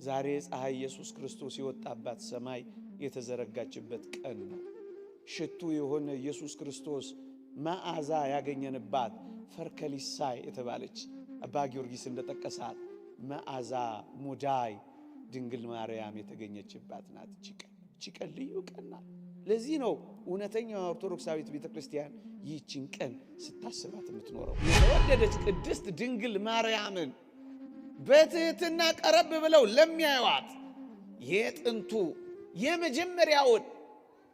ዛሬ ፀሐይ ኢየሱስ ክርስቶስ የወጣባት ሰማይ የተዘረጋችበት ቀን ነው። ሽቱ የሆነ ኢየሱስ ክርስቶስ መዓዛ ያገኘንባት ፈርከሊሳይ የተባለች አባ ጊዮርጊስ እንደጠቀሳት መዓዛ ሙዳይ ድንግል ማርያም የተገኘችባት ናት። እቺ ቀን ልዩ ቀን ናት። ለዚህ ነው እውነተኛው ኦርቶዶክሳዊት ቤተክርስቲያን ይህችን ቀን ስታስባት የምትኖረው። የተወደደች ቅድስት ድንግል ማርያምን በትህትና ቀረብ ብለው ለሚያዩዋት የጥንቱ የመጀመሪያውን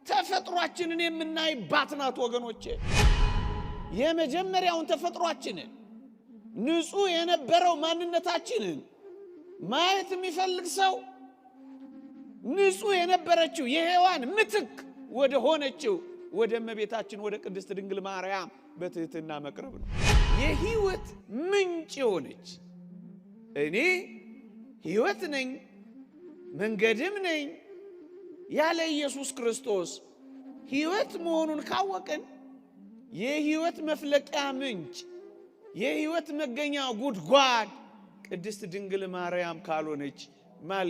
ተፈጥሯችንን የምናይባት ናት ወገኖቼ። የመጀመሪያውን ተፈጥሯችንን ንጹህ የነበረው ማንነታችንን ማየት የሚፈልግ ሰው ንጹህ የነበረችው የሔዋን ምትክ ወደ ሆነችው ወደ እመቤታችን ወደ ቅድስት ድንግል ማርያም በትህትና መቅረብ ነው። የሕይወት ምንጭ የሆነች እኔ ሕይወት ነኝ መንገድም ነኝ ያለ ኢየሱስ ክርስቶስ ሕይወት መሆኑን ካወቅን የሕይወት መፍለቂያ ምንጭ የሕይወት መገኛ ጉድጓድ ቅድስት ድንግል ማርያም ካልሆነች ማን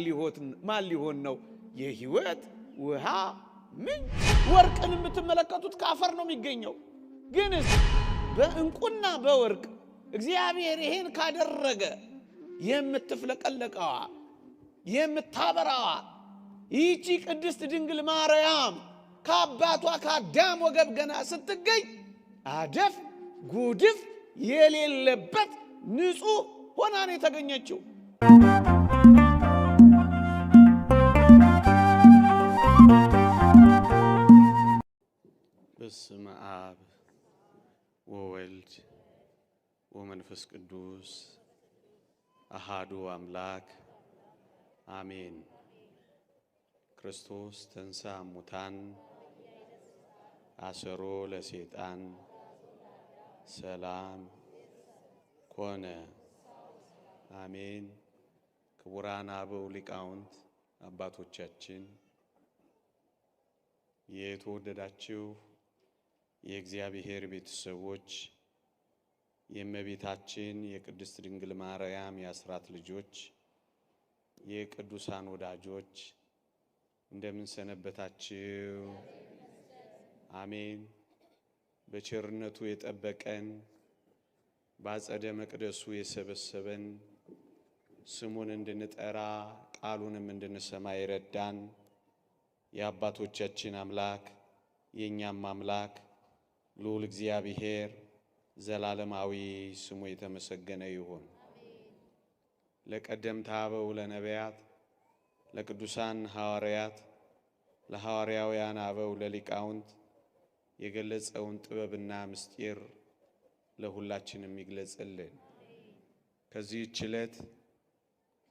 ሊሆን ነው? የሕይወት ውሃ ምንጭ። ወርቅን የምትመለከቱት ከአፈር ነው የሚገኘው። ግን በእንቁና በወርቅ እግዚአብሔር ይሄን ካደረገ የምትፍለቀለቀዋ የምታበራዋ ይህቺ ቅድስት ድንግል ማርያም ከአባቷ ከአዳም ወገብ ገና ስትገኝ አደፍ ጉድፍ የሌለበት ንጹህ ሆና ነው የተገኘችው። በስመ አብ ወወልድ ወመንፈስ ቅዱስ አሃዱ አምላክ አሜን። ክርስቶስ ተንሥአ እሙታን አሰሮ ለሰይጣን ሰላም ኮነ አሜን። ክቡራን አበው ሊቃውንት አባቶቻችን፣ የተወደዳችሁ የእግዚአብሔር ቤተሰቦች፣ የእመቤታችን የቅድስት ድንግል ማርያም የአስራት ልጆች፣ የቅዱሳን ወዳጆች እንደምን ሰነበታችሁ? አሜን። በቸርነቱ የጠበቀን በአጸደ መቅደሱ የሰበሰበን ስሙን እንድንጠራ ቃሉንም እንድንሰማ ይረዳን የአባቶቻችን አምላክ የእኛም አምላክ ልዑል እግዚአብሔር ዘላለማዊ ስሙ የተመሰገነ ይሁን። ለቀደምት አበው ለነቢያት፣ ለቅዱሳን ሐዋርያት፣ ለሐዋርያውያን አበው ለሊቃውንት የገለጸውን ጥበብና ምስጢር ለሁላችንም ይግለጽልን። ከዚህች ዕለት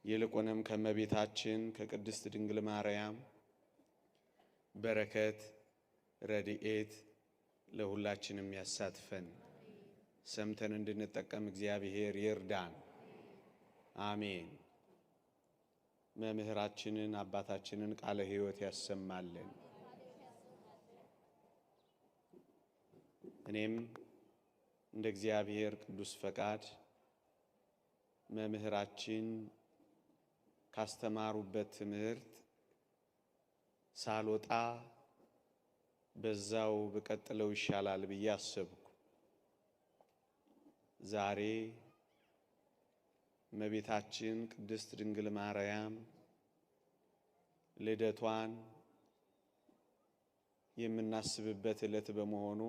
ይልቁንም ከእመቤታችን ከቅድስት ድንግል ማርያም በረከት ረድኤት ለሁላችንም ያሳትፈን። ሰምተን እንድንጠቀም እግዚአብሔር ይርዳን። አሜን። መምህራችንን አባታችንን ቃለ ሕይወት ያሰማልን። እኔም እንደ እግዚአብሔር ቅዱስ ፈቃድ መምህራችን ካስተማሩበት ትምህርት ሳልወጣ በዛው በቀጥለው ይሻላል ብዬ አሰብኩ። ዛሬ እመቤታችን ቅድስት ድንግል ማርያም ልደቷን የምናስብበት ዕለት በመሆኑ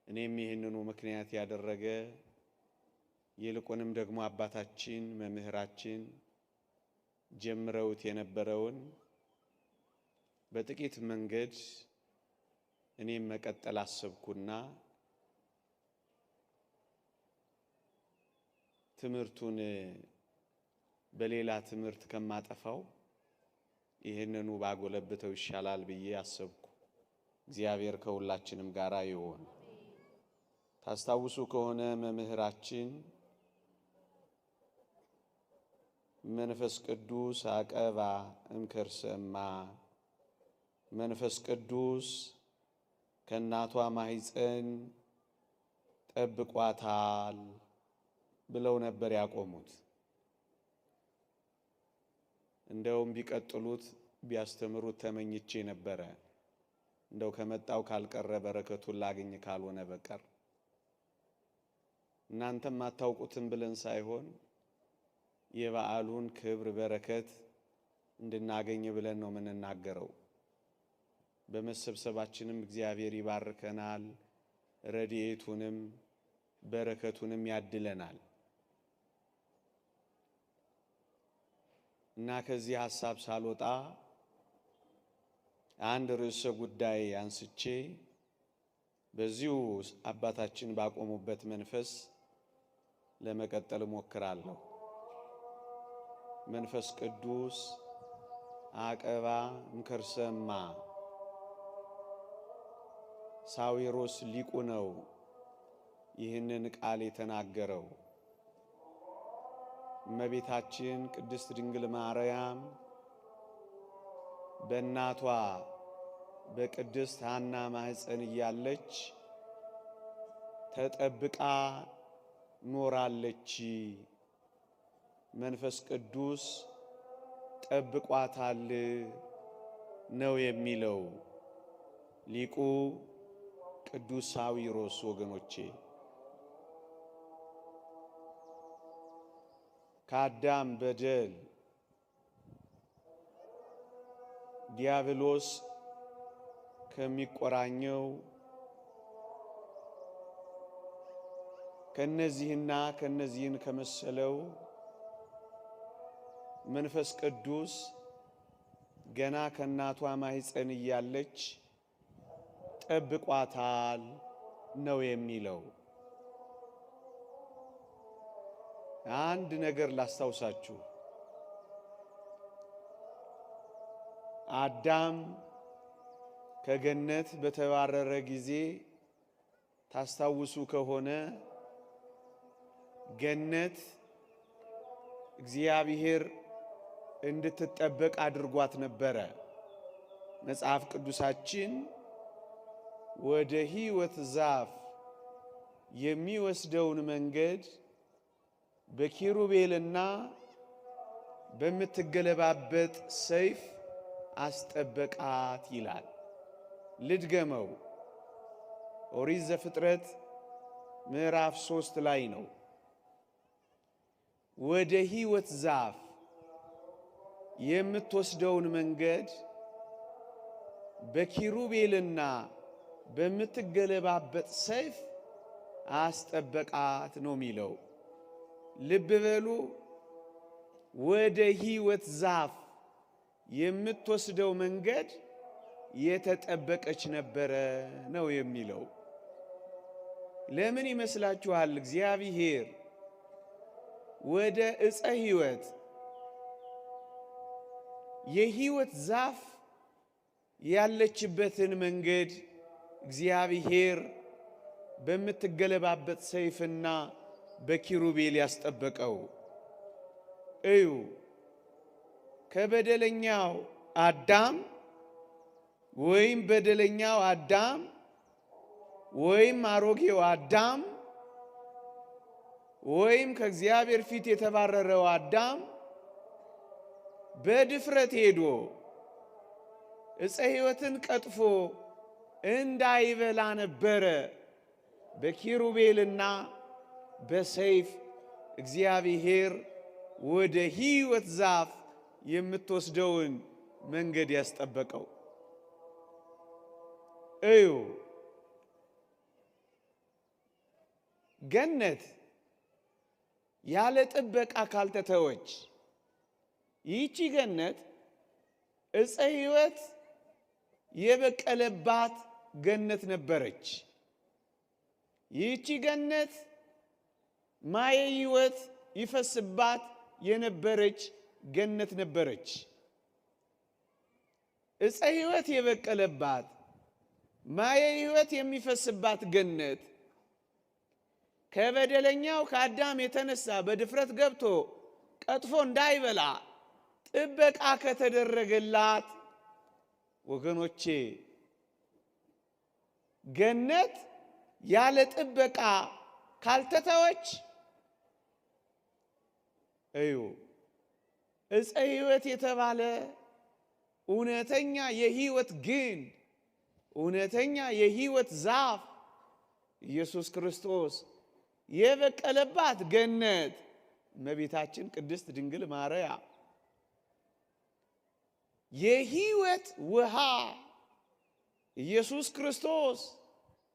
እኔም ይህንኑ ምክንያት ያደረገ ይልቁንም ደግሞ አባታችን መምህራችን ጀምረውት የነበረውን በጥቂት መንገድ እኔም መቀጠል አሰብኩና ትምህርቱን በሌላ ትምህርት ከማጠፋው ይህንኑ ባጎለብተው ይሻላል ብዬ አሰብኩ። እግዚአብሔር ከሁላችንም ጋር ይሁን። ታስታውሱ ከሆነ መምህራችን መንፈስ ቅዱስ አቀባ እምከርሰማ መንፈስ ቅዱስ ከእናቷ ማኅፀን ጠብቋታል ብለው ነበር ያቆሙት። እንደውም ቢቀጥሉት ቢያስተምሩት ተመኝቼ ነበረ። እንደው ከመጣው ካልቀረ በረከቱን ላገኝ ካልሆነ በቀር እናንተም አታውቁትም ብለን ሳይሆን የበዓሉን ክብር በረከት እንድናገኝ ብለን ነው የምንናገረው። በመሰብሰባችንም እግዚአብሔር ይባርከናል፣ ረድኤቱንም በረከቱንም ያድለናል እና ከዚህ ሐሳብ ሳልወጣ አንድ ርዕሰ ጉዳይ አንስቼ በዚሁ አባታችን ባቆሙበት መንፈስ ለመቀጠል እሞክራለሁ። መንፈስ ቅዱስ አቀባ እምከርሰማ ሳዊሮስ ሊቁ ነው ይህንን ቃል የተናገረው። እመቤታችን ቅድስት ድንግል ማርያም በእናቷ በቅድስት ሐና ማኅፀን እያለች ተጠብቃ ኖራለች። መንፈስ ቅዱስ ጠብቋታል ነው የሚለው ሊቁ ቅዱስ ሳዊሮስ። ወገኖቼ ከአዳም በደል ዲያብሎስ ከሚቆራኘው ከነዚህና ከነዚህን ከመሰለው መንፈስ ቅዱስ ገና ከእናቷ ማኅፀን እያለች ጠብቋታል ነው የሚለው። አንድ ነገር ላስታውሳችሁ። አዳም ከገነት በተባረረ ጊዜ ታስታውሱ ከሆነ ገነት እግዚአብሔር እንድትጠበቅ አድርጓት ነበረ። መጽሐፍ ቅዱሳችን ወደ ሕይወት ዛፍ የሚወስደውን መንገድ በኪሩቤልና በምትገለባበጥ ሰይፍ አስጠበቃት ይላል። ልድገመው። ኦሪት ዘፍጥረት ምዕራፍ 3 ላይ ነው። ወደ ሕይወት ዛፍ የምትወስደውን መንገድ በኪሩቤልና በምትገለባበጥ ሰይፍ አስጠበቃት ነው የሚለው። ልብ በሉ። ወደ ሕይወት ዛፍ የምትወስደው መንገድ የተጠበቀች ነበረ ነው የሚለው። ለምን ይመስላችኋል? እግዚአብሔር ወደ ዕፀ ሕይወት የሕይወት ዛፍ ያለችበትን መንገድ እግዚአብሔር በምትገለባበጥ ሰይፍና በኪሩቤል ያስጠበቀው? እዩ። ከበደለኛው አዳም ወይም በደለኛው አዳም ወይም አሮጌው አዳም ወይም ከእግዚአብሔር ፊት የተባረረው አዳም በድፍረት ሄዶ ዕፀ ሕይወትን ቀጥፎ እንዳይበላ ነበረ በኪሩቤልና በሰይፍ እግዚአብሔር ወደ ሕይወት ዛፍ የምትወስደውን መንገድ ያስጠበቀው። እዩ። ገነት ያለ ጥበቃ ካልተተወች ይህቺ ገነት ዕፀ ሕይወት የበቀለባት ገነት ነበረች። ይህቺ ገነት ማየ ሕይወት ይፈስባት የነበረች ገነት ነበረች። ዕፀ ሕይወት የበቀለባት ማየ ሕይወት የሚፈስባት ገነት ከበደለኛው ከአዳም የተነሳ በድፍረት ገብቶ ቀጥፎ እንዳይበላ ጥበቃ ከተደረገላት ወገኖቼ፣ ገነት ያለ ጥበቃ ካልተተወች እዩ ዕፀ ሕይወት የተባለ እውነተኛ የሕይወት ግንድ፣ እውነተኛ የሕይወት ዛፍ ኢየሱስ ክርስቶስ የበቀለባት ገነት እመቤታችን ቅድስት ድንግል ማርያም፣ የሕይወት ውሃ ኢየሱስ ክርስቶስ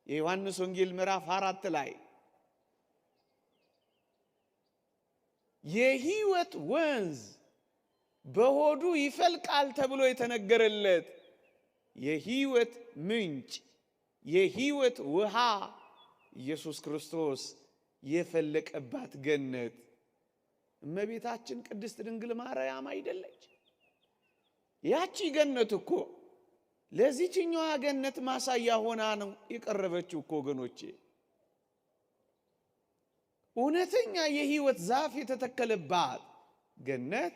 የዮሐንስ ወንጌል ምዕራፍ 4 ላይ የሕይወት ወንዝ በሆዱ ይፈልቃል ተብሎ የተነገረለት የሕይወት ምንጭ የሕይወት ውሃ ኢየሱስ ክርስቶስ የፈለቀባት ገነት እመቤታችን ቅድስት ድንግል ማርያም አይደለች? ያቺ ገነት እኮ ለዚህኛዋ ገነት ማሳያ ሆና ነው የቀረበችው እኮ ወገኖቼ። እውነተኛ የሕይወት ዛፍ የተተከለባት ገነት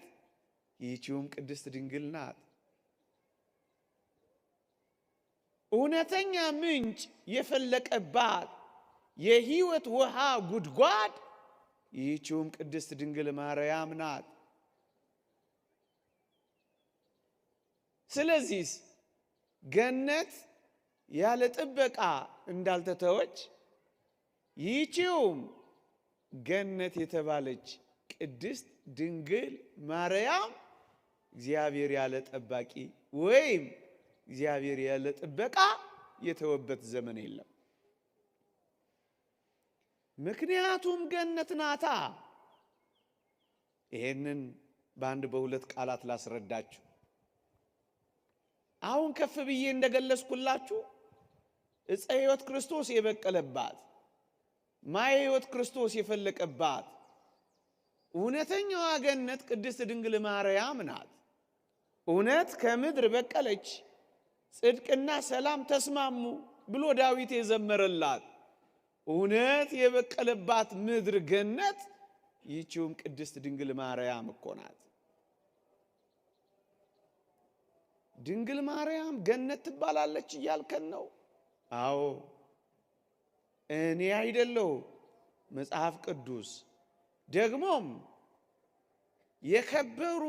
ይህችውም ቅድስት ድንግል ናት። እውነተኛ ምንጭ የፈለቀባት የሕይወት ውሃ ጉድጓድ ይህችውም ቅድስት ድንግል ማርያም ናት። ስለዚህ ገነት ያለ ጥበቃ እንዳልተተወች ይህችውም ገነት የተባለች ቅድስት ድንግል ማርያም እግዚአብሔር ያለ ጠባቂ ወይም እግዚአብሔር ያለ ጥበቃ የተወበት ዘመን የለም። ምክንያቱም ገነት ናታ። ይሄንን በአንድ በሁለት ቃላት ላስረዳችሁ። አሁን ከፍ ብዬ እንደገለጽኩላችሁ ዕፀ ሕይወት ክርስቶስ የበቀለባት ማየ ሕይወት ክርስቶስ የፈለቀባት እውነተኛዋ ገነት ቅድስት ድንግል ማርያም ናት። እውነት ከምድር በቀለች፣ ጽድቅና ሰላም ተስማሙ ብሎ ዳዊት የዘመረላት እውነት የበቀለባት ምድር ገነት ይህችውም ቅድስት ድንግል ማርያም እኮ ናት። ድንግል ማርያም ገነት ትባላለች እያልከን ነው? አዎ፣ እኔ አይደለሁ፣ መጽሐፍ ቅዱስ ደግሞም የከበሩ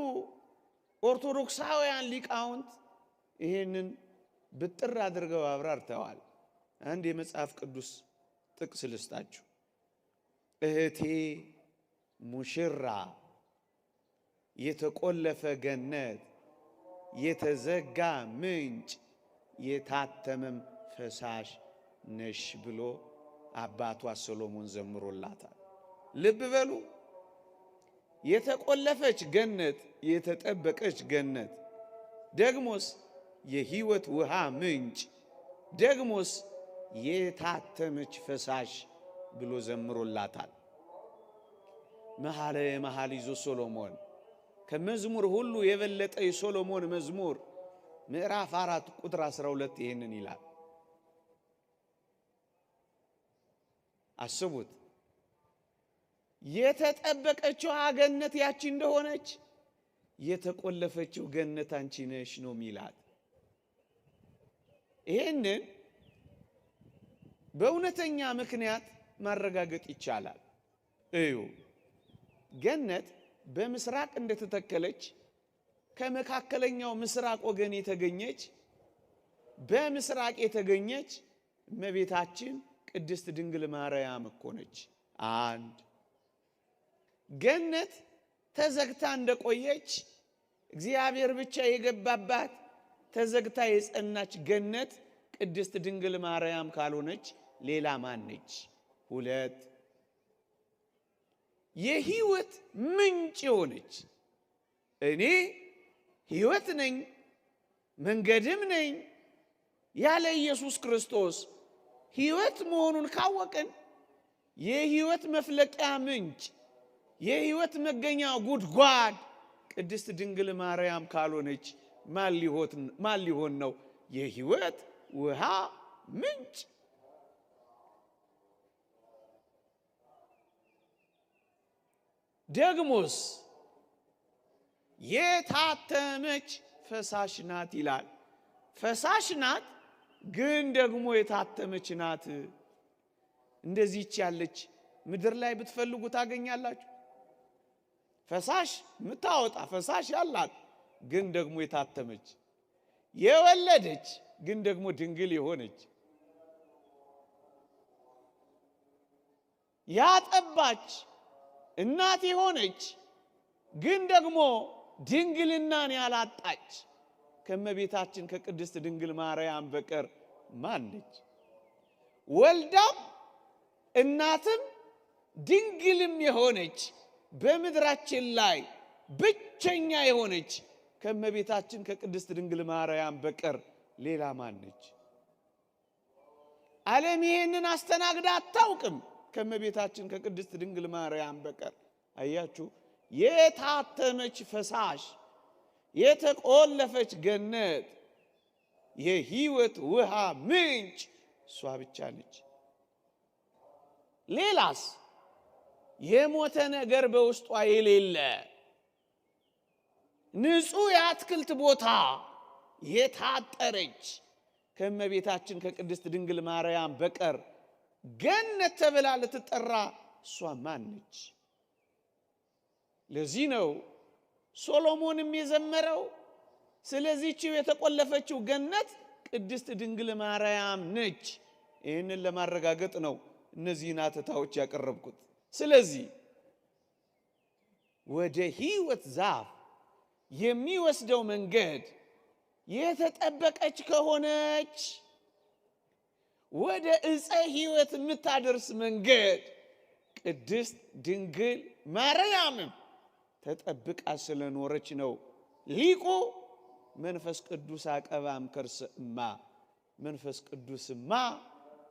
ኦርቶዶክሳውያን ሊቃውንት ይህንን ብጥር አድርገው አብራርተዋል። አንድ የመጽሐፍ ቅዱስ ጥቅስ ልስጣችሁ። እህቴ ሙሽራ፣ የተቆለፈ ገነት፣ የተዘጋ ምንጭ፣ የታተመም ፈሳሽ ነሽ ብሎ አባቷ ሰሎሞን ዘምሮላታል። ልብ በሉ። የተቆለፈች ገነት፣ የተጠበቀች ገነት፣ ደግሞስ የሕይወት ውሃ ምንጭ፣ ደግሞስ የታተመች ፈሳሽ ብሎ ዘምሮላታል። መኃልየ መኃልይ ዘሰሎሞን ከመዝሙር ሁሉ የበለጠ የሶሎሞን መዝሙር ምዕራፍ 4 ቁጥር 12 ይህንን ይላል። አስቡት። የተጠበቀችው ገነት ያቺ እንደሆነች የተቆለፈችው ገነት አንቺ ነሽ ነው ሚላት። ይህንን በእውነተኛ ምክንያት ማረጋገጥ ይቻላል። እዩ፣ ገነት በምስራቅ እንደተተከለች ከመካከለኛው ምስራቅ ወገን የተገኘች በምስራቅ የተገኘች እመቤታችን ቅድስት ድንግል ማርያም እኮ ነች። አንድ ገነት ተዘግታ እንደቆየች እግዚአብሔር ብቻ የገባባት ተዘግታ የጸናች ገነት ቅድስት ድንግል ማርያም ካልሆነች ሌላ ማን ነች? ሁለት የሕይወት ምንጭ የሆነች እኔ ሕይወት ነኝ መንገድም ነኝ ያለ ኢየሱስ ክርስቶስ ሕይወት መሆኑን ካወቅን የሕይወት መፍለቂያ ምንጭ የሕይወት መገኛ ጉድጓድ ቅድስት ድንግል ማርያም ካልሆነች ማን ሊሆን ነው? የሕይወት ውሃ ምንጭ። ደግሞስ የታተመች ፈሳሽ ናት ይላል። ፈሳሽ ናት ግን ደግሞ የታተመች ናት። እንደዚህች ያለች ምድር ላይ ብትፈልጉ ታገኛላችሁ? ፈሳሽ ምታወጣ ፈሳሽ ያላት ግን ደግሞ የታተመች፣ የወለደች ግን ደግሞ ድንግል የሆነች፣ ያጠባች እናት የሆነች ግን ደግሞ ድንግልናን ያላጣች ከእመቤታችን ከቅድስት ድንግል ማርያም በቀር ማን ነች? ወልዳም እናትም ድንግልም የሆነች በምድራችን ላይ ብቸኛ የሆነች ከእመቤታችን ከቅድስት ድንግል ማርያም በቀር ሌላ ማን ነች? ዓለም ይሄንን አስተናግዳ አታውቅም ከእመቤታችን ከቅድስት ድንግል ማርያም በቀር። አያችሁ፣ የታተመች ፈሳሽ፣ የተቆለፈች ገነት፣ የሕይወት ውሃ ምንጭ እሷ ብቻ ነች። ሌላስ የሞተ ነገር በውስጧ የሌለ ንጹሕ የአትክልት ቦታ የታጠረች ከእመቤታችን ከቅድስት ድንግል ማርያም በቀር ገነት ተብላ ልትጠራ እሷ ማን ነች? ለዚህ ነው ሶሎሞንም የዘመረው ስለዚህችው የተቆለፈችው ገነት ቅድስት ድንግል ማርያም ነች። ይህንን ለማረጋገጥ ነው እነዚህን አተታዎች ያቀረብኩት። ስለዚህ ወደ ሕይወት ዛፍ የሚወስደው መንገድ የተጠበቀች ከሆነች ወደ ዕፀ ሕይወት የምታደርስ መንገድ ቅድስት ድንግል ማርያምም ተጠብቃ ስለኖረች ነው ሊቁ መንፈስ ቅዱስ አቀባም ከርሰ እማ፣ መንፈስ ቅዱስማ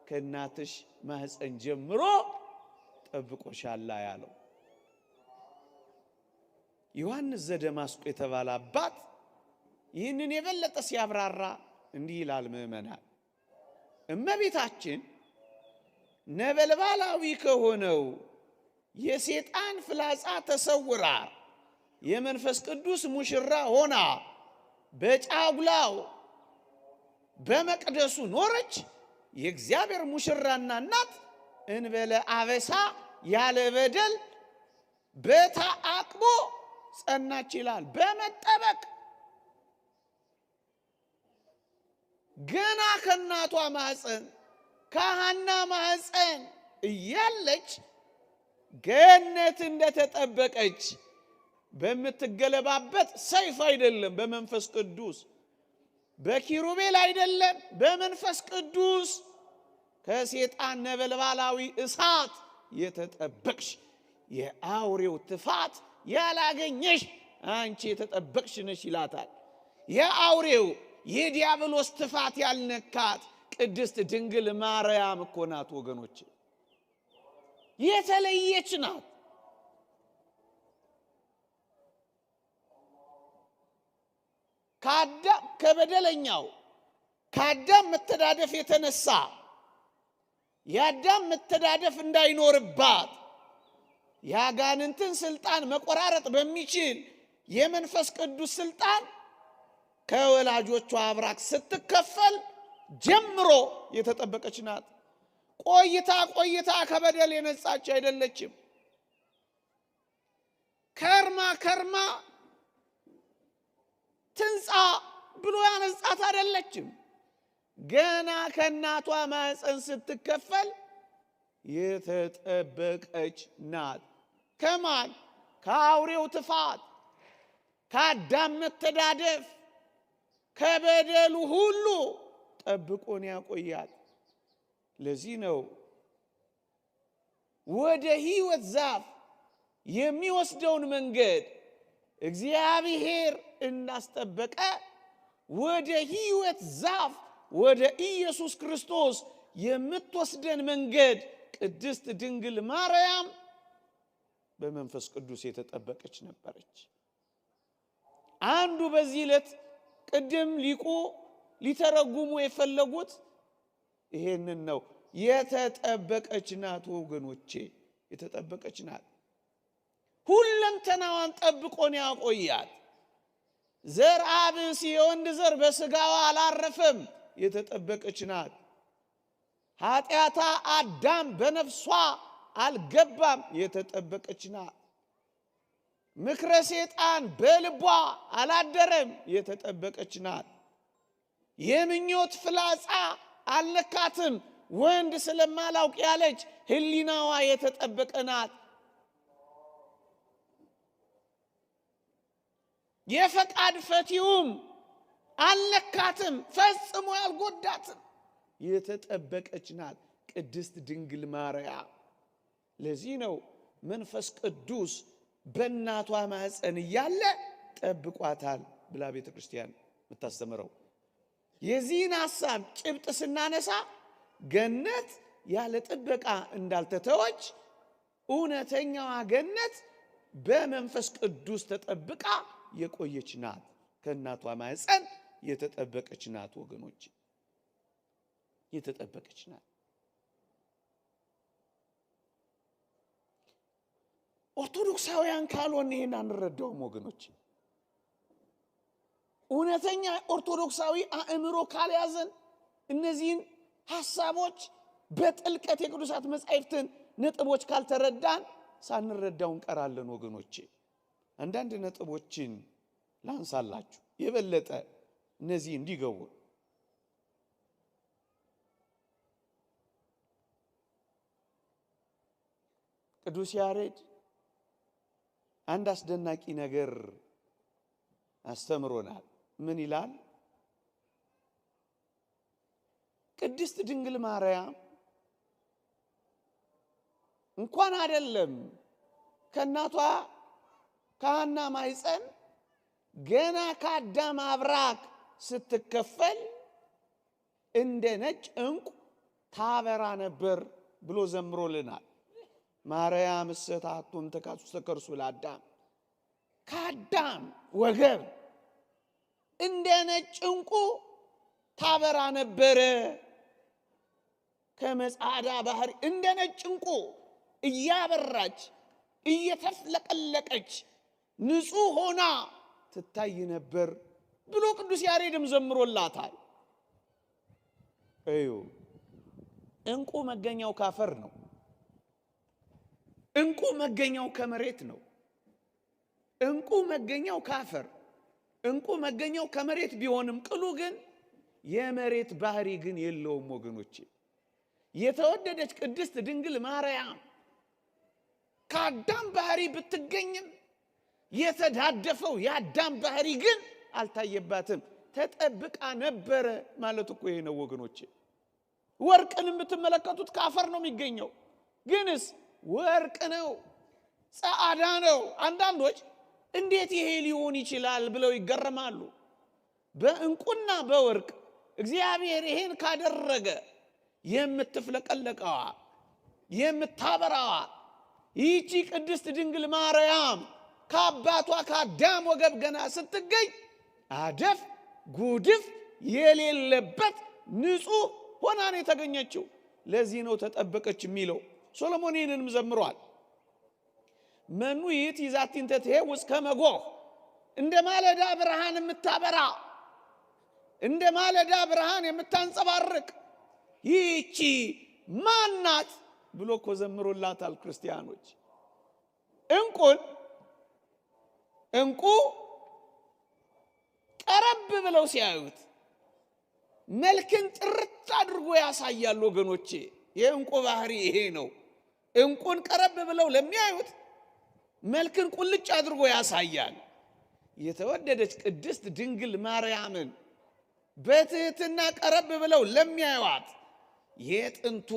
ከእናትሽ ማህፀን ጀምሮ ጠብቆሻል ያለው። ዮሐንስ ዘደማስቆ የተባለ አባት ይህንን የበለጠ ሲያብራራ እንዲህ ይላል። ምእመናን፣ እመቤታችን ነበልባላዊ ከሆነው የሰይጣን ፍላጻ ተሰውራ የመንፈስ ቅዱስ ሙሽራ ሆና በጫጉላው በመቅደሱ ኖረች። የእግዚአብሔር ሙሽራና እናት እንበለ አበሳ ያለ በደል በተአቅቦ ጸናች ይላል። በመጠበቅ ገና ከእናቷ ማህፀን ከሐና ማህፀን እያለች ገነት እንደተጠበቀች በምትገለባበት ሰይፍ አይደለም፣ በመንፈስ ቅዱስ በኪሩቤል አይደለም፣ በመንፈስ ቅዱስ ከሰይጣን ነበልባላዊ እሳት የተጠበቅሽ የአውሬው ትፋት ያላገኘሽ አንቺ የተጠበቅሽ ነሽ ይላታል። የአውሬው የዲያብሎስ ትፋት ያልነካት ቅድስት ድንግል ማርያም እኮ ናት ወገኖች፣ የተለየች ናት። ከአዳም ከበደለኛው ከአዳም መተዳደፍ የተነሳ የአዳም መተዳደፍ እንዳይኖርባት የአጋንንትን ስልጣን መቆራረጥ በሚችል የመንፈስ ቅዱስ ስልጣን ከወላጆቿ አብራክ ስትከፈል ጀምሮ የተጠበቀች ናት። ቆይታ ቆይታ ከበደል የነጻች አይደለችም። ከርማ ትንጻ ብሎ ያነጻት አይደለችም። ገና ከእናቷ ማህፀን ስትከፈል የተጠበቀች ናት። ከማን? ከአውሬው ትፋት፣ ከአዳም መተዳደፍ፣ ከበደሉ ሁሉ ጠብቆን ያቆያል። ለዚህ ነው ወደ ሕይወት ዛፍ የሚወስደውን መንገድ እግዚአብሔር እንዳስጠበቀ ወደ ሕይወት ዛፍ ወደ ኢየሱስ ክርስቶስ የምትወስደን መንገድ ቅድስት ድንግል ማርያም በመንፈስ ቅዱስ የተጠበቀች ነበረች። አንዱ በዚህ ዕለት ቅድም ሊቁ ሊተረጉሙ የፈለጉት ይሄንን ነው። የተጠበቀች ናት ወገኖቼ፣ የተጠበቀች ናት። ሁለንተናዋን ጠብቆን ያቆያት። ዘር አብስ የወንድ ዘር በስጋዋ አላረፈም፣ የተጠበቀች ናት። ኃጢአታ አዳም በነፍሷ አልገባም፣ የተጠበቀች ናት። ምክረ ሰይጣን በልቧ አላደረም፣ የተጠበቀች ናት። የምኞት ፍላጻ አልነካትም፣ ወንድ ስለማላውቅ ያለች ሕሊናዋ የተጠበቀ ናት። የፈቃድ ፈቲውም አልነካትም፣ ፈጽሞ ያልጎዳትም፣ የተጠበቀች ናት ቅድስት ድንግል ማርያም። ለዚህ ነው መንፈስ ቅዱስ በእናቷ ማኅፀን እያለ ጠብቋታል ብላ ቤተ ክርስቲያን የምታስተምረው። የዚህን ሐሳብ ጭብጥ ስናነሳ ገነት ያለ ጥበቃ እንዳልተተወች፣ እውነተኛዋ ገነት በመንፈስ ቅዱስ ተጠብቃ የቆየች ናት። ከእናቷ ማኅፀን የተጠበቀች ናት ወገኖች፣ የተጠበቀች ናት። ኦርቶዶክሳውያን ካልሆነ ይሄን አንረዳውም ወገኖች። እውነተኛ ኦርቶዶክሳዊ አእምሮ ካልያዘን እነዚህን ሐሳቦች በጥልቀት የቅዱሳት መጻሕፍትን ነጥቦች ካልተረዳን ሳንረዳው እንቀራለን ወገኖቼ። አንዳንድ ነጥቦችን ላንሳላችሁ የበለጠ እነዚህ እንዲገቡ። ቅዱስ ያሬድ አንድ አስደናቂ ነገር አስተምሮናል። ምን ይላል? ቅድስት ድንግል ማርያም እንኳን አይደለም ከእናቷ ከሐና ማኅፀን ገና ከአዳም አብራክ ስትከፈል እንደ ነጭ ዕንቁ ታበራ ነበር ብሎ ዘምሮልናል። ማርያም እሰታቱም ተካሱ ተከርሱ ለአዳም፣ ከአዳም ወገብ እንደ ነጭ ዕንቁ ታበራ ነበረ። ከመጻዳ ባህር እንደ ነጭ ዕንቁ እያበራች እየተፍለቀለቀች ንጹሕ ሆና ትታይ ነበር ብሎ ቅዱስ ያሬድም ዘምሮላታል። እዩ፣ ዕንቁ መገኛው ካፈር ነው። ዕንቁ መገኛው ከመሬት ነው። ዕንቁ መገኛው ካፈር፣ ዕንቁ መገኛው ከመሬት ቢሆንም ቅሉ ግን የመሬት ባህሪ ግን የለውም ወገኖቼ። የተወደደች ቅድስት ድንግል ማርያም ከአዳም ባህሪ ብትገኝም የተዳደፈው የአዳም ባህሪ ግን አልታየባትም፣ ተጠብቃ ነበረ ማለት እኮ ይሄ ነው ወገኖቼ። ወርቅን የምትመለከቱት ካፈር ነው የሚገኘው፣ ግንስ ወርቅ ነው፣ ጻዕዳ ነው። አንዳንዶች እንዴት ይሄ ሊሆን ይችላል ብለው ይገረማሉ። በዕንቁና በወርቅ እግዚአብሔር ይሄን ካደረገ የምትፍለቀለቀዋ የምታበራዋ ይህቺ ቅድስት ድንግል ማርያም ከአባቷ ከአዳም ወገብ ገና ስትገኝ አደፍ ጉድፍ የሌለበት ንጹሕ ሆና ነው የተገኘችው። ለዚህ ነው ተጠበቀች የሚለው። ሶሎሞን ይህንንም ዘምሯል። መኑ ይእቲ ዛቲ እንተ ትሄውስ ከመ ጎህ፣ እንደ ማለዳ ብርሃን የምታበራ እንደ ማለዳ ብርሃን የምታንጸባርቅ ይህቺ ማናት ብሎ እኮ ዘምሮላታል ክርስቲያኖች። ዕንቁ ቀረብ ብለው ሲያዩት መልክን ጥርት አድርጎ ያሳያል ወገኖቼ። የዕንቁ ባህሪ ይሄ ነው። ዕንቁን ቀረብ ብለው ለሚያዩት መልክን ቁልጭ አድርጎ ያሳያል። የተወደደች ቅድስት ድንግል ማርያምን በትህትና ቀረብ ብለው ለሚያዩት የጥንቱ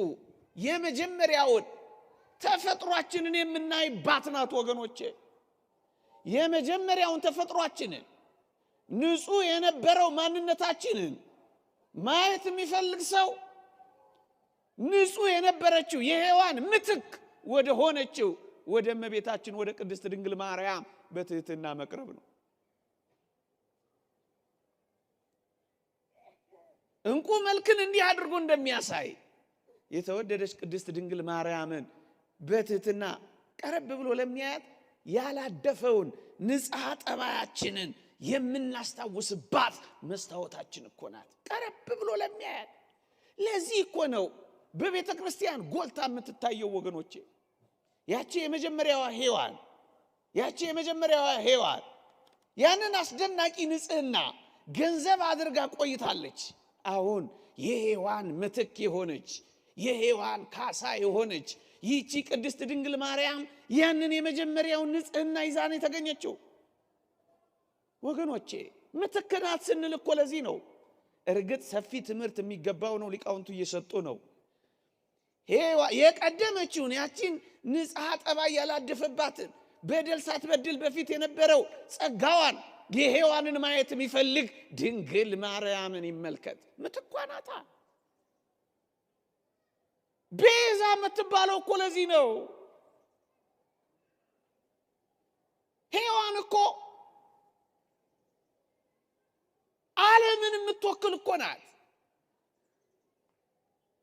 የመጀመሪያውን ተፈጥሯችንን የምናይባት ናት ወገኖቼ። የመጀመሪያውን ተፈጥሯችንን ንጹሕ የነበረው ማንነታችንን ማየት የሚፈልግ ሰው ንጹሕ የነበረችው የሔዋን ምትክ ወደ ሆነችው ወደ እመቤታችን ወደ ቅድስት ድንግል ማርያም በትህትና መቅረብ ነው። ዕንቁ መልክን እንዲህ አድርጎ እንደሚያሳይ የተወደደች ቅድስት ድንግል ማርያምን በትህትና ቀረብ ብሎ ለሚያያት ያላደፈውን ንጽሐ ጠባያችንን የምናስታውስባት መስታወታችን እኮ ናት፣ ቀረብ ብሎ ለሚያያት። ለዚህ እኮ ነው በቤተ ክርስቲያን ጎልታ የምትታየው ወገኖቼ። ያቺ የመጀመሪያዋ ሔዋን ያቺ የመጀመሪያዋ ሔዋን ያንን አስደናቂ ንጽህና ገንዘብ አድርጋ ቆይታለች። አሁን የሔዋን ምትክ የሆነች የሔዋን ካሳ የሆነች ይህቺ ቅድስት ድንግል ማርያም ያንን የመጀመሪያውን ንጽህና ይዛ ነው የተገኘችው። ወገኖቼ ምትክ ናት ስንል እኮ ለዚህ ነው። እርግጥ ሰፊ ትምህርት የሚገባው ነው፣ ሊቃውንቱ እየሰጡ ነው። የቀደመችውን ያቺን ንጽሐ ጠባይ ያላደፈባትን በደል ሳትበድል በፊት የነበረው ጸጋዋን የሔዋንን ማየት የሚፈልግ ድንግል ማርያምን ይመልከት። ምትኳ ናታ። ቤዛ የምትባለው እኮ ለዚህ ነው። ሔዋን እኮ ዓለምን የምትወክል እኮ ናት።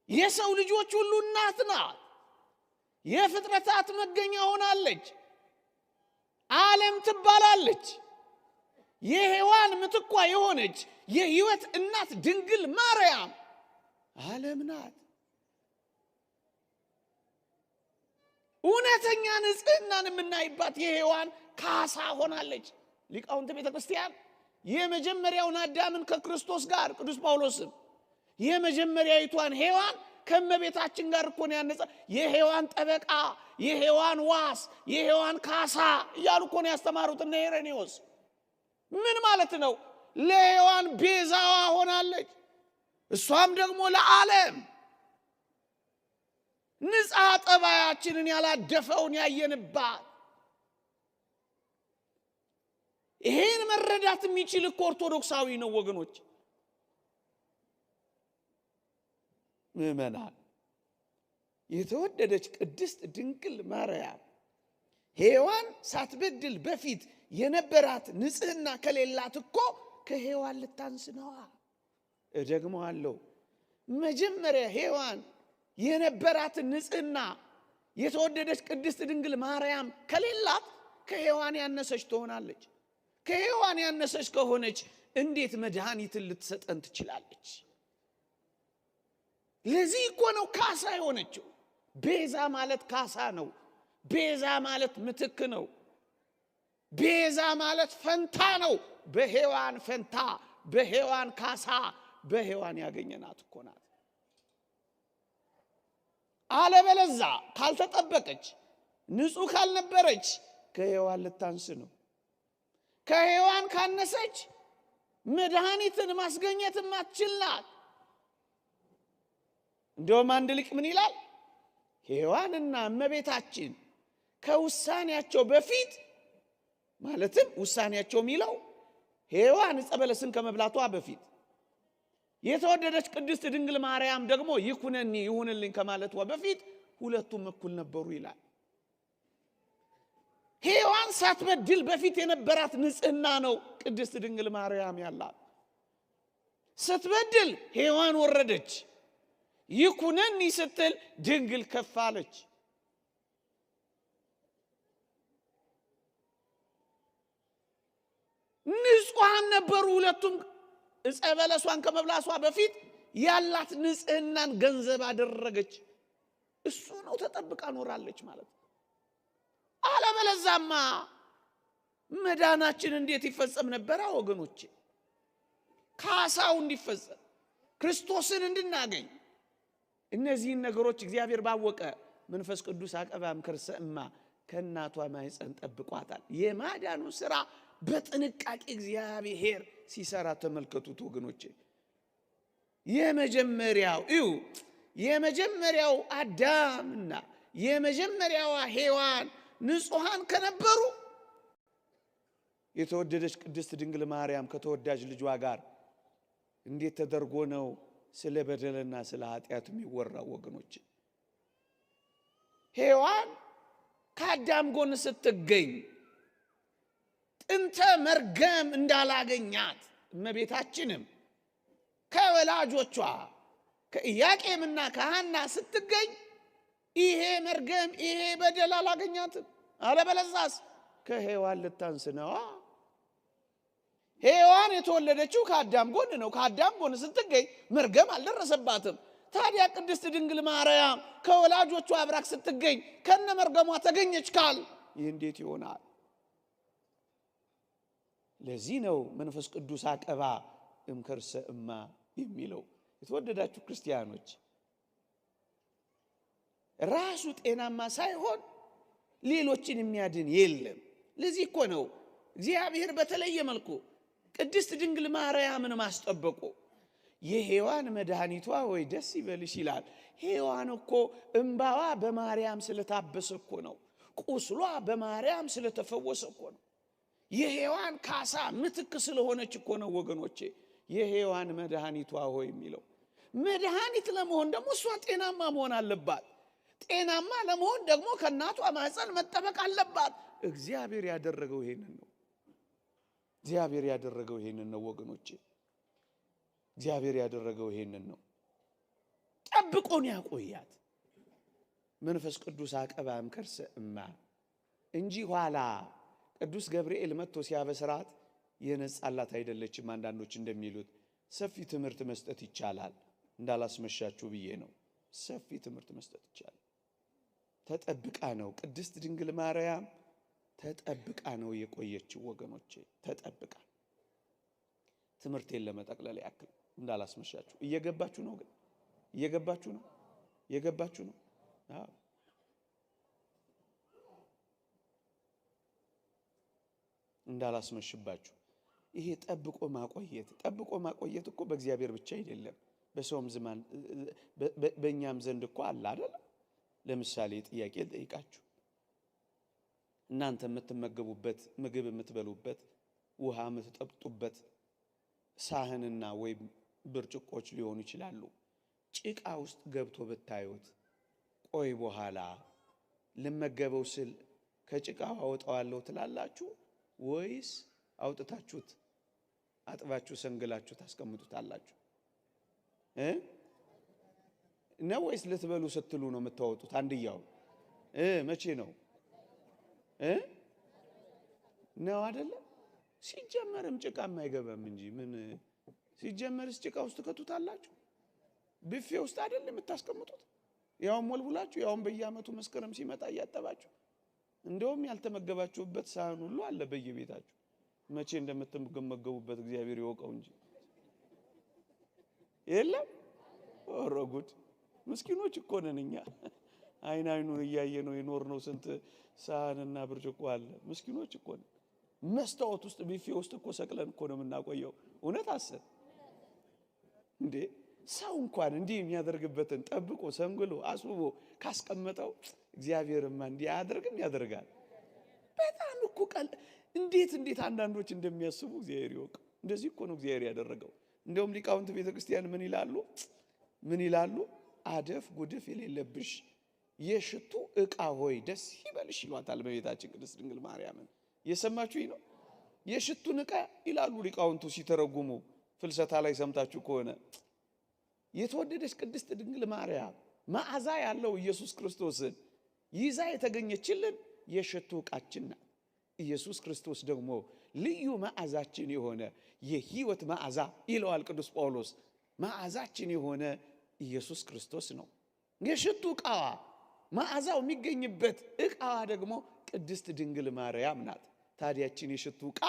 የሰው ልጆች ሁሉ እናት ናት። የፍጥረታት መገኛ ሆናለች። ዓለም ትባላለች። የሔዋን ምትኳ የሆነች የሕይወት እናት ድንግል ማርያም ዓለም ናት። እውነተኛ ንጽህናን የምናይባት የሔዋን ካሳ ሆናለች። ሊቃውንተ ቤተ ክርስቲያን የመጀመሪያውን አዳምን ከክርስቶስ ጋር ቅዱስ ጳውሎስም የመጀመሪያዊቷን ሔዋን ከመቤታችን ጋር እኮ ነው ያነጻ። የሔዋን ጠበቃ፣ የሔዋን ዋስ፣ የሔዋን ካሳ እያሉ እኮ ነው ያስተማሩት እነ ሄሬኔዎስ። ምን ማለት ነው? ለሔዋን ቤዛዋ ሆናለች። እሷም ደግሞ ለዓለም ንጽሐ ጠባያችንን ያላደፈውን ያየንባት። ይሄን መረዳት የሚችል እኮ ኦርቶዶክሳዊ ነው ወገኖች። ምእመናን፣ የተወደደች ቅድስት ድንግል ማርያም ሔዋን ሳትበድል በፊት የነበራት ንጽህና ከሌላት እኮ ከሔዋን ልታንስ ነዋ። እደግመዋለሁ፣ መጀመሪያ ሔዋን የነበራትን ንጽህና የተወደደች ቅድስት ድንግል ማርያም ከሌላት ከሔዋን ያነሰች ትሆናለች። ከሔዋን ያነሰች ከሆነች እንዴት መድኃኒትን ልትሰጠን ትችላለች? ለዚህ እኮ ነው ካሳ የሆነችው። ቤዛ ማለት ካሳ ነው። ቤዛ ማለት ምትክ ነው። ቤዛ ማለት ፈንታ ነው። በሔዋን ፈንታ፣ በሔዋን ካሳ፣ በሔዋን ያገኘናት እኮ ናት። አለበለዛ ካልተጠበቀች፣ ንጹህ ካልነበረች ከሔዋን ልታንስ ነው። ከሔዋን ካነሰች መድኃኒትን ማስገኘት ማትችል ናት። እንደውም አንድ ሊቅ ምን ይላል? ሔዋንና እመቤታችን ከውሳኔያቸው በፊት ማለትም ውሳኔያቸው የሚለው ሔዋን ዕፀ በለስን ከመብላቷ በፊት የተወደደች ቅድስት ድንግል ማርያም ደግሞ ይኩነኒ ይሁንልኝ ከማለቷ በፊት ሁለቱም እኩል ነበሩ ይላል። ሔዋን ሳትበድል በፊት የነበራት ንጽህና ነው ቅድስት ድንግል ማርያም ያላት። ስትበድል ሔዋን ወረደች። ይኩነኒ ስትል ድንግል ከፍ አለች። ንጹሐን ነበሩ ሁለቱም። ዕፀ በለሷን ከመብላሷ በፊት ያላት ንጽህናን ገንዘብ አደረገች። እሱ ነው ተጠብቃ ኖራለች ማለት ነው። አለበለዛማ መዳናችን እንዴት ይፈጸም ነበር ወገኖቼ? ካሳው እንዲፈጸም ክርስቶስን እንድናገኝ እነዚህን ነገሮች እግዚአብሔር ባወቀ መንፈስ ቅዱስ አቀባም ከርሰ እማ ከእናቷ ማኅፀን ጠብቋታል። የማዳኑ ሥራ በጥንቃቄ እግዚአብሔር ሲሰራ ተመልከቱት ወገኖቼ። የመጀመሪያው አዳምና የመጀመሪያዋ ሔዋን ንጹሐን ከነበሩ የተወደደች ቅድስት ድንግል ማርያም ከተወዳጅ ልጇ ጋር እንዴት ተደርጎ ነው ስለ በደልና ስለ ኃጢአት የሚወራው ወገኖቼ? ሔዋን ከአዳም ጎን ስትገኝ ጥንተ መርገም እንዳላገኛት እመቤታችንም ከወላጆቿ ከኢያቄምና ከሐና ስትገኝ ይሄ መርገም ይሄ በደል አላገኛትም። አለበለዛስ ከሔዋን ልታንስ ነዋ። ሔዋን የተወለደችው ከአዳም ጎን ነው። ከአዳም ጎን ስትገኝ መርገም አልደረሰባትም። ታዲያ ቅድስት ድንግል ማርያም ከወላጆቿ አብራክ ስትገኝ ከነ መርገሟ ተገኘች ካል ይህ እንዴት ይሆናል? ለዚህ ነው መንፈስ ቅዱስ አቀባ እምከርሰ እማ የሚለው። የተወደዳችሁ ክርስቲያኖች ራሱ ጤናማ ሳይሆን ሌሎችን የሚያድን የለም። ለዚህ እኮ ነው እግዚአብሔር በተለየ መልኩ ቅድስት ድንግል ማርያምን ማስጠበቁ። የሔዋን መድኃኒቷ ወይ ደስ ይበልሽ ይላል። ሔዋን እኮ እምባዋ በማርያም ስለታበሰ እኮ ነው። ቁስሏ በማርያም ስለተፈወሰ እኮ ነው። የሔዋን ካሳ ምትክ ስለሆነች እኮ ነው ወገኖቼ የሔዋን መድኃኒቷ ሆይ የሚለው። መድኃኒት ለመሆን ደግሞ እሷ ጤናማ መሆን አለባት። ጤናማ ለመሆን ደግሞ ከእናቷ ማህፀን መጠበቅ አለባት። እግዚአብሔር ያደረገው ይሄንን ነው። እግዚአብሔር ያደረገው ይሄንን ነው ወገኖቼ፣ እግዚአብሔር ያደረገው ይሄንን ነው። ጠብቆን ያቆያት መንፈስ ቅዱስ አቀባ እምከርሰ እማ እንጂ ኋላ ቅዱስ ገብርኤል መጥቶ ሲያበስራት የነጻላት አይደለችም። አንዳንዶች እንደሚሉት ሰፊ ትምህርት መስጠት ይቻላል፣ እንዳላስመሻችሁ ብዬ ነው። ሰፊ ትምህርት መስጠት ይቻላል። ተጠብቃ ነው ቅድስት ድንግል ማርያም ተጠብቃ ነው የቆየችው ወገኖቼ፣ ተጠብቃ። ትምህርቴን ለመጠቅለል ያክል እንዳላስመሻችሁ። እየገባችሁ ነው? ግን እየገባችሁ ነው? እየገባችሁ ነው? አዎ። እንዳላስመሽባችሁ ይሄ ጠብቆ ማቆየት እኮ በእግዚአብሔር ብቻ አይደለም፣ በሰውም ዘመን በእኛም ዘንድ እኮ አለ አይደል? ለምሳሌ ጥያቄ ልጠይቃችሁ። እናንተ የምትመገቡበት ምግብ የምትበሉበት ውሃ የምትጠጡበት ሳህንና ወይም ብርጭቆች ሊሆኑ ይችላሉ። ጭቃ ውስጥ ገብቶ ብታዩት ቆይ በኋላ ልመገበው ስል ከጭቃው አወጣዋለሁ ትላላችሁ ወይስ አውጥታችሁት አጥባችሁ ሰንግላችሁ ታስቀምጡታላችሁ? ነው ወይስ ልትበሉ ስትሉ ነው የምታወጡት? አንድያው መቼ ነው ነው አይደለ? ሲጀመርም ጭቃም አይገባም እንጂ ምን ሲጀመርስ ጭቃ ውስጥ ከቱታላችሁ? ቢፌ ውስጥ አይደል የምታስቀምጡት? ያውም ሞልቡላችሁ፣ ያውም በየዓመቱ መስከረም ሲመጣ እያጠባችሁ። እንደውም ያልተመገባችሁበት ሳህን ሁሉ አለ በየቤታችሁ። መቼ እንደምትመገቡበት እግዚአብሔር ይወቀው እንጂ የለም። ኧረ ጉድ! ምስኪኖች እኮ ነን እኛ። አይኑን እያየ ነው የኖርነው። ስንት ሳህንና ብርጭቆ አለ። ምስኪኖች እኮ ነን። መስታወት ውስጥ ቢፌ ውስጥ እኮ ሰቅለን እኮ ነው የምናቆየው። እውነት አሰብ እንዴ! ሰው እንኳን እንዲህ የሚያደርግበትን ጠብቆ ሰንግሎ አስውቦ ካስቀመጠው እግዚአብሔርማ እንዲህ አያደርግም? ያደርጋል። በጣም እኮ እንዴት አንዳንዶች እንደሚያስቡ እግዚአብሔር ይወቅ። እንደዚህ እኮ ነው እግዚአብሔር ያደረገው። እንደውም ሊቃውንት ቤተክርስቲያን ምን ይላሉ? አደፍ ጉድፍ የሌለብሽ የሽቱ ዕቃ ሆይ ደስ ይበልሽ ይሏታል በቤታችን ቅድስት ድንግል ማርያምን። የሰማችሁኝ ነው? የሽቱን ዕቃ ይላሉ ሊቃውንቱ ሲተረጉሙ። ፍልሰታ ላይ ሰምታችሁ ከሆነ የተወደደች ቅድስት ድንግል ማርያም መዓዛ ያለው ኢየሱስ ክርስቶስን ይዛ የተገኘችልን የሽቱ ዕቃችን ናት። ኢየሱስ ክርስቶስ ደግሞ ልዩ መዓዛችን የሆነ የሕይወት መዓዛ ይለዋል ቅዱስ ጳውሎስ። መዓዛችን የሆነ ኢየሱስ ክርስቶስ ነው። የሽቱ ዕቃዋ መዓዛው የሚገኝበት ዕቃዋ ደግሞ ቅድስት ድንግል ማርያም ናት። ታዲያችን የሽቱ ዕቃ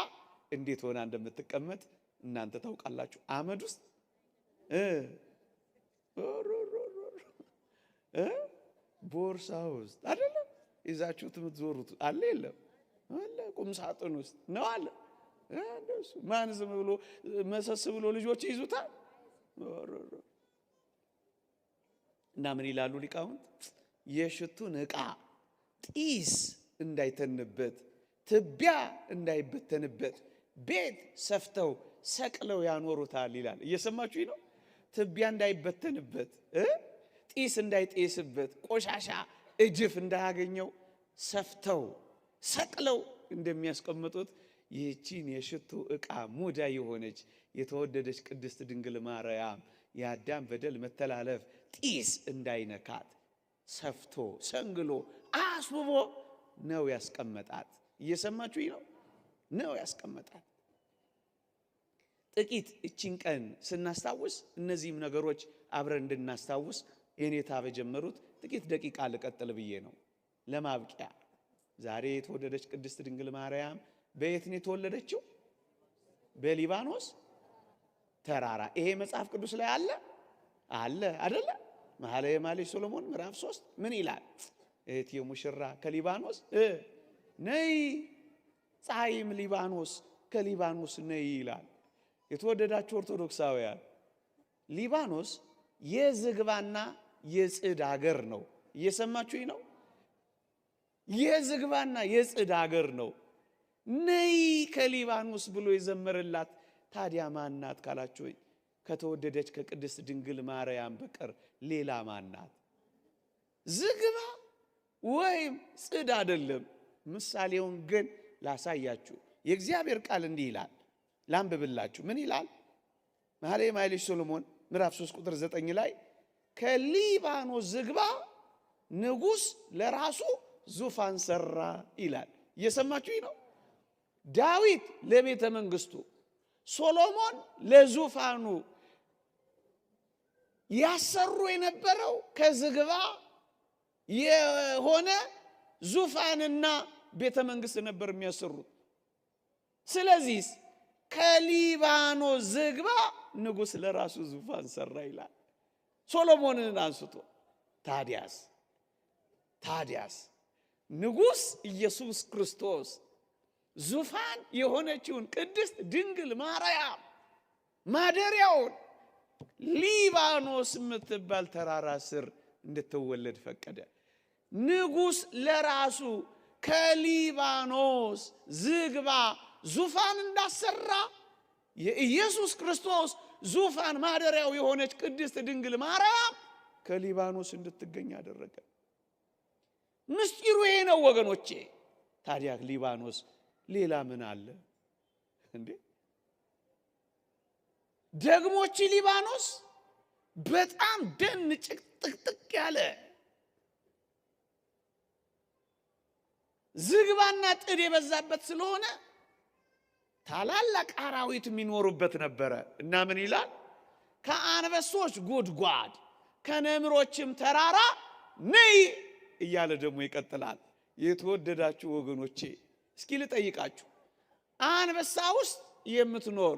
እንዴት ሆና እንደምትቀመጥ እናንተ ታውቃላችሁ። አመድ ውስጥ ቦርሳ ውስጥ አይደለም ይዛችሁት የምትዞሩት አለ የለም? አለ። ቁም ሳጥን ውስጥ ነው አለ። እንደሱ ማን ዝም ብሎ መሰስ ብሎ ልጆች ይዙታል? እና ምን ይላሉ ሊቃውንት? የሽቱን ዕቃ ጢስ እንዳይተንበት፣ ትቢያ እንዳይበተንበት ቤት ሰፍተው ሰቅለው ያኖሩታል ይላል። እየሰማችሁኝ ነው? ትቢያ እንዳይበተንበት፣ ጢስ እንዳይጤስበት፣ ቆሻሻ እጅፍ እንዳያገኘው ሰፍተው ሰቅለው እንደሚያስቀምጡት ይህቺን የሽቱ ዕቃ ሙዳይ የሆነች የተወደደች ቅድስት ድንግል ማርያም የአዳም በደል መተላለፍ ጢስ እንዳይነካት ሰፍቶ ሰንግሎ አስውቦ ነው ያስቀመጣት። እየሰማችሁኝ ነው? ነው ያስቀመጣት። ጥቂት እቺን ቀን ስናስታውስ እነዚህም ነገሮች አብረን እንድናስታውስ የኔታ በጀመሩት ጥቂት ደቂቃ ልቀጥል ብዬ ነው ለማብቂያ። ዛሬ የተወደደች ቅድስት ድንግል ማርያም በየት ነው የተወለደችው? በሊባኖስ ተራራ። ይሄ መጽሐፍ ቅዱስ ላይ አለ አይደለ? መኃልየ መኃልይ ሰሎሞን ምዕራፍ 3 ምን ይላል? እህቴ ሙሽራ ከሊባኖስ ነይ፣ ፀሐይም ሊባኖስ ከሊባኖስ ነይ ይላል። የተወደዳችሁ ኦርቶዶክሳውያን ሊባኖስ የዝግባና የጽድ ሀገር ነው። እየሰማችሁኝ ነው? የዝግባና የጽድ ሀገር ነው። ነይ ከሊባኖስ ብሎ የዘመረላት ታዲያ ማናት ካላችሁ ከተወደደች ከቅድስት ድንግል ማርያም በቀር ሌላ ማናት? ዝግባ ወይም ጽድ አይደለም። ምሳሌውን ግን ላሳያችሁ። የእግዚአብሔር ቃል እንዲህ ይላል፣ ላንብብላችሁ። ምን ይላል? መኃልየ መኃልይ ሰሎሞን ምዕራፍ 3 ቁጥር 9 ላይ ከሊባኖስ ዝግባ ንጉሥ ለራሱ ዙፋን ሰራ ይላል። እየሰማችሁኝ ነው? ዳዊት ለቤተ መንግስቱ፣ ሶሎሞን ለዙፋኑ ያሰሩ የነበረው ከዝግባ የሆነ ዙፋንና ቤተ መንግስት ነበር የሚያሰሩት። ስለዚህ ከሊባኖስ ዝግባ ንጉሥ ለራሱ ዙፋን ሰራ ይላል ሶሎሞንን አንስቶ። ታዲያስ ንጉሥ ኢየሱስ ክርስቶስ ዙፋን የሆነችውን ቅድስት ድንግል ማርያም ማደሪያውን ሊባኖስ የምትባል ተራራ ስር እንድትወለድ ፈቀደ። ንጉሥ ለራሱ ከሊባኖስ ዝግባ ዙፋን እንዳሰራ የኢየሱስ ክርስቶስ ዙፋን ማደሪያው የሆነች ቅድስት ድንግል ማርያም ከሊባኖስ እንድትገኝ አደረገ። ምስጢሩ ይሄ ነው ወገኖቼ። ታዲያ ሊባኖስ ሌላ ምን አለ እንዴ? ደግሞች ሊባኖስ በጣም ደን ጥቅጥቅ ያለ ዝግባና ጥድ የበዛበት ስለሆነ ታላላቅ አራዊት የሚኖሩበት ነበረ እና ምን ይላል? ከአንበሶች ጉድጓድ ከነምሮችም ተራራ ነይ እያለ ደግሞ ይቀጥላል። የተወደዳችሁ ወገኖቼ እስኪ ልጠይቃችሁ፣ አንበሳ ውስጥ የምትኖር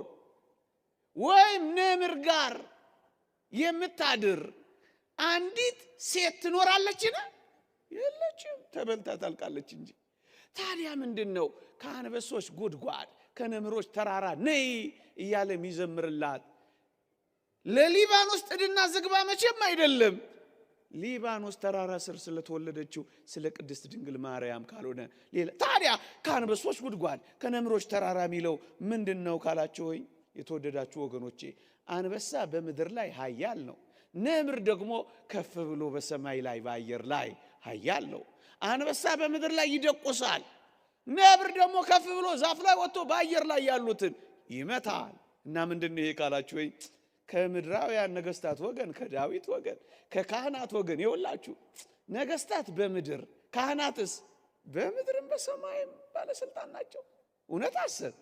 ወይም ነምር ጋር የምታድር አንዲት ሴት ትኖራለችን? የለችም፣ ተበልታ ታልቃለች እንጂ። ታዲያ ምንድነው ከአንበሶች ጉድጓድ ከነምሮች ተራራ ነይ እያለ የሚዘምርላት? ለሊባኖስ ጥድና ዝግባ መቼም አይደለም። ሊባኖስ ተራራ ስር ስለተወለደችው ስለ ቅድስት ድንግል ማርያም ካልሆነ ሌላ። ታዲያ ከአንበሶች ጉድጓድ ከነምሮች ተራራ የሚለው ምንድነው ካላችሁ ወይ የተወደዳችሁ ወገኖቼ፣ አንበሳ በምድር ላይ ኃያል ነው። ነምር ደግሞ ከፍ ብሎ በሰማይ ላይ በአየር ላይ ኃያል ነው። አንበሳ በምድር ላይ ይደቁሳል። ነብር ደግሞ ከፍ ብሎ ዛፍ ላይ ወጥቶ በአየር ላይ ያሉትን ይመታል። እና ምንድነው ይሄ ካላችሁ ወይ ከምድራውያን ነገስታት ወገን ከዳዊት ወገን ከካህናት ወገን ይወላችሁ ነገስታት በምድር ካህናትስ በምድርም በሰማይም ባለስልጣን ናቸው። እውነት አሰብ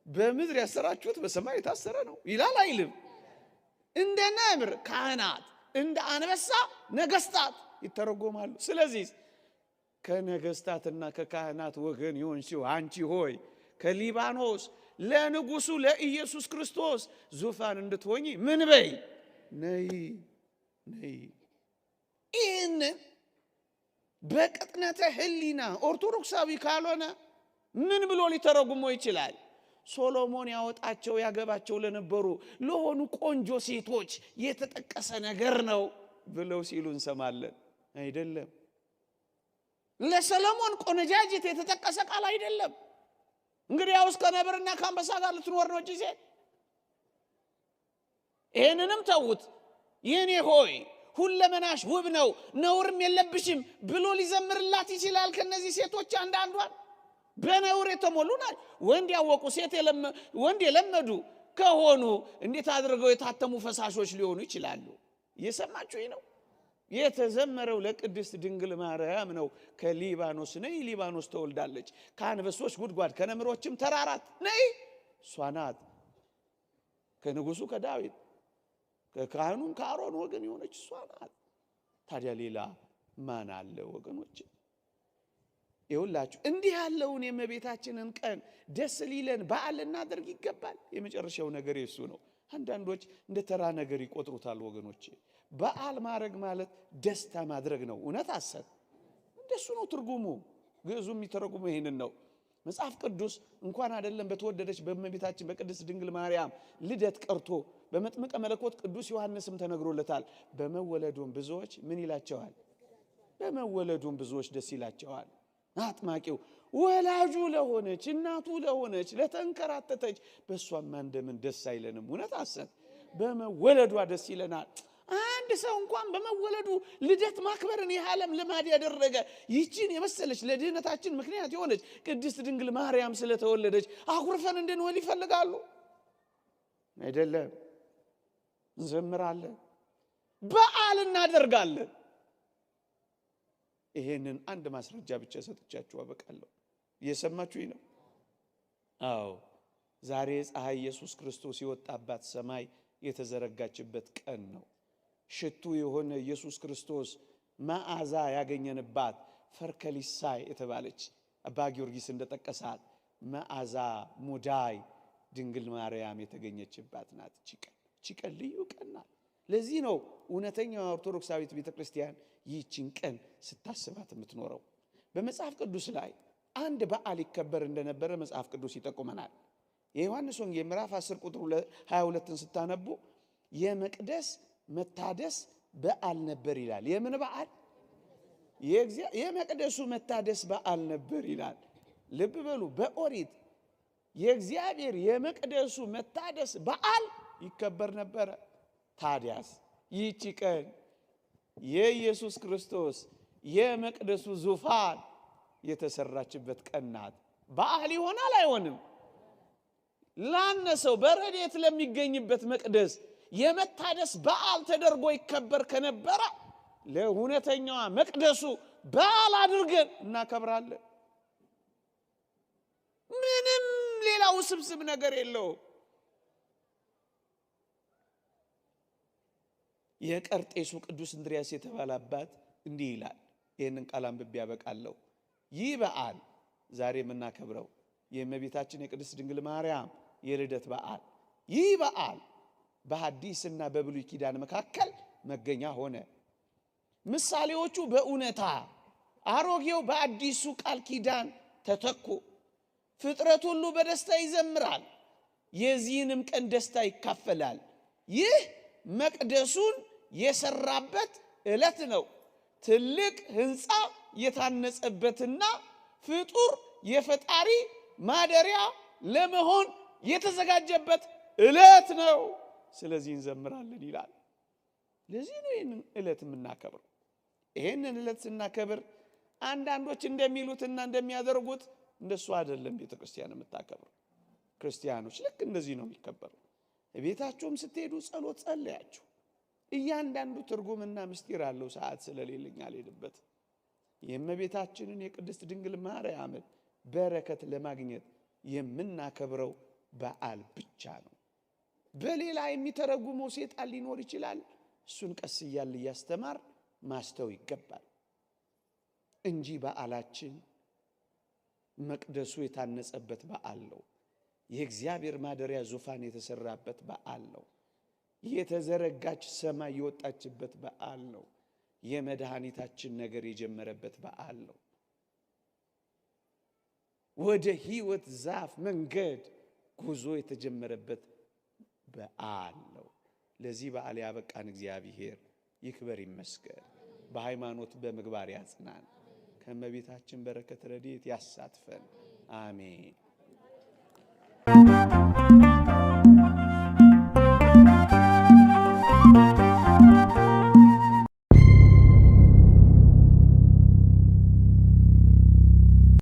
በምድር ያሰራችሁት በሰማይ የታሰረ ነው ይላል አይልም? እንደ ነብር ካህናት፣ እንደ አንበሳ ነገስታት ይተረጎማሉ። ስለዚህ ከነገስታትና ከካህናት ወገን ይሆንሽው አንቺ ሆይ ከሊባኖስ ለንጉሱ ለኢየሱስ ክርስቶስ ዙፋን እንድትሆኚ ምን በይ ነይ። ይህንን በቅጥነተ ሕሊና ኦርቶዶክሳዊ ካልሆነ ምን ብሎ ሊተረጉሞ ይችላል? ሶሎሞን ያወጣቸው ያገባቸው ለነበሩ ለሆኑ ቆንጆ ሴቶች የተጠቀሰ ነገር ነው ብለው ሲሉ እንሰማለን። አይደለም። ለሰሎሞን ቆነጃጅት የተጠቀሰ ቃል አይደለም። እንግዲህ ያውስ ከነብርና ከአንበሳ ጋር ልትኖር ነው ጊዜ። ይሄንንም ተውት። የኔ ሆይ ሁለመናሽ ውብ ነው ነውርም የለብሽም ብሎ ሊዘምርላት ይችላል። ከነዚህ ሴቶች አንዳንዷን በነውር የተሞሉ ናቸው። ወንድ ያወቁ ሴት ወንድ የለመዱ ከሆኑ እንዴት አድርገው የታተሙ ፈሳሾች ሊሆኑ ይችላሉ? እየሰማችሁኝ ነው? የተዘመረው ለቅድስት ድንግል ማርያም ነው። ከሊባኖስ ነይ፣ ሊባኖስ ተወልዳለች። ከአንበሶች ጉድጓድ ከነምሮችም ተራራት ነይ፣ እሷ ናት። ከንጉሱ ከዳዊት ከካህኑም ከአሮን ወገን የሆነች እሷ ናት። ታዲያ ሌላ ማን አለ ወገኖች? ይውላችሁ እንዲህ ያለውን የእመቤታችንን ቀን ደስ ሊለን በዓል እናደርግ ይገባል። የመጨረሻው ነገር የሱ ነው። አንዳንዶች እንደ ተራ ነገር ይቆጥሩታል ወገኖቼ። በዓል ማድረግ ማለት ደስታ ማድረግ ነው። እውነት አሰብ እንደሱ ነው ትርጉሙ። ግዕዙ የሚተረጉሙ ይሄንን ነው። መጽሐፍ ቅዱስ እንኳን አይደለም በተወደደች በእመቤታችን በቅድስት ድንግል ማርያም ልደት ቀርቶ በመጥምቀ መለኮት ቅዱስ ዮሐንስም ተነግሮለታል። በመወለዱም ብዙዎች ምን ይላቸዋል? በመወለዱም ብዙዎች ደስ ይላቸዋል። አጥማቂው ወላጁ ለሆነች እናቱ ለሆነች ለተንከራተተች በሷማ እንደምን ደስ አይለንም? እውነት አሰብ በመወለዷ ደስ ይለናል። አንድ ሰው እንኳን በመወለዱ ልደት ማክበርን የዓለም ልማድ ያደረገ ይህችን የመሰለች ለድህነታችን ምክንያት የሆነች ቅድስት ድንግል ማርያም ስለተወለደች አኩርፈን እንድንውል ይፈልጋሉ? አይደለም። እንዘምራለን፣ በዓል እናደርጋለን። ይሄንን አንድ ማስረጃ ብቻ ሰጥቻችሁ አበቃለሁ። እየሰማችሁኝ ነው? አዎ፣ ዛሬ ፀሐይ ኢየሱስ ክርስቶስ የወጣባት ሰማይ የተዘረጋችበት ቀን ነው። ሽቱ የሆነ ኢየሱስ ክርስቶስ መዓዛ ያገኘንባት ፈርከሊሳይ የተባለች አባ ጊዮርጊስ እንደጠቀሳት መዓዛ ሙዳይ ድንግል ማርያም የተገኘችባት ናት። እቺ ቀን ልዩ ቀን ናት። ለዚህ ነው እውነተኛው ኦርቶዶክሳዊት ቤተክርስቲያን ይህችን ቀን ስታስባት የምትኖረው። በመጽሐፍ ቅዱስ ላይ አንድ በዓል ይከበር እንደነበረ መጽሐፍ ቅዱስ ይጠቁመናል። የዮሐንስ ወንጌል ምዕራፍ 10 ቁጥር 22ን ስታነቡ የመቅደስ መታደስ በዓል ነበር ይላል። የምን በዓል? የመቅደሱ መታደስ በዓል ነበር ይላል። ልብ በሉ፣ በኦሪት የእግዚአብሔር የመቅደሱ መታደስ በዓል ይከበር ነበረ። ታዲያስ ይህች ቀን የኢየሱስ ክርስቶስ የመቅደሱ ዙፋን የተሰራችበት ቀን ናት። በዓል ይሆናል አይሆንም? ላነሰው በረድኤት ለሚገኝበት መቅደስ የመታደስ በዓል ተደርጎ ይከበር ከነበረ ለእውነተኛዋ መቅደሱ በዓል አድርገን እናከብራለን። ምንም ሌላ ውስብስብ ነገር የለውም። የቀርጤሱ ቅዱስ እንድርያስ የተባለ አባት እንዲህ ይላል። ይህንን ቃል አንብቤ ያበቃለሁ። ይህ በዓል ዛሬ የምናከብረው የእመቤታችን የቅድስት ድንግል ማርያም የልደት በዓል፣ ይህ በዓል በሐዲስና በብሉይ ኪዳን መካከል መገኛ ሆነ። ምሳሌዎቹ በእውነታ አሮጌው በአዲሱ ቃል ኪዳን ተተኩ። ፍጥረት ሁሉ በደስታ ይዘምራል፣ የዚህንም ቀን ደስታ ይካፈላል። ይህ መቅደሱን የሰራበት ዕለት ነው። ትልቅ ሕንፃ የታነጸበትና ፍጡር የፈጣሪ ማደሪያ ለመሆን የተዘጋጀበት ዕለት ነው። ስለዚህ እንዘምራለን ይላል። ለዚህ ነው ይህንን ዕለት የምናከብረው። ይህንን ዕለት ስናከብር አንዳንዶች እንደሚሉትና እንደሚያደርጉት እንደሱ አይደለም ቤተ ክርስቲያን የምታከብረው። ክርስቲያኖች ልክ እንደዚህ ነው የሚከበረው። ቤታችሁም ስትሄዱ ጸሎት ጸልያችሁ፣ እያንዳንዱ ትርጉምና ምስጢር አለው። ሰዓት ስለሌለኝ አልሄድበት። የእመቤታችንን የቅድስት ድንግል ማርያምን በረከት ለማግኘት የምናከብረው በዓል ብቻ ነው። በሌላ የሚተረጉመው ሴጣን ሊኖር ይችላል። እሱን ቀስ እያልን እያስተማር ማስተው ይገባል እንጂ በዓላችን መቅደሱ የታነጸበት በዓል ነው። የእግዚአብሔር ማደሪያ ዙፋን የተሰራበት በዓል ነው። የተዘረጋች ሰማይ የወጣችበት በዓል ነው። የመድኃኒታችን ነገር የጀመረበት በዓል ነው። ወደ ሕይወት ዛፍ መንገድ ጉዞ የተጀመረበት በዓል ነው። ለዚህ በዓል ያበቃን እግዚአብሔር ይክበር ይመስገን። በሃይማኖት በምግባር ያጽናን። ከእመቤታችን በረከት ረድኤት ያሳትፈን። አሜን።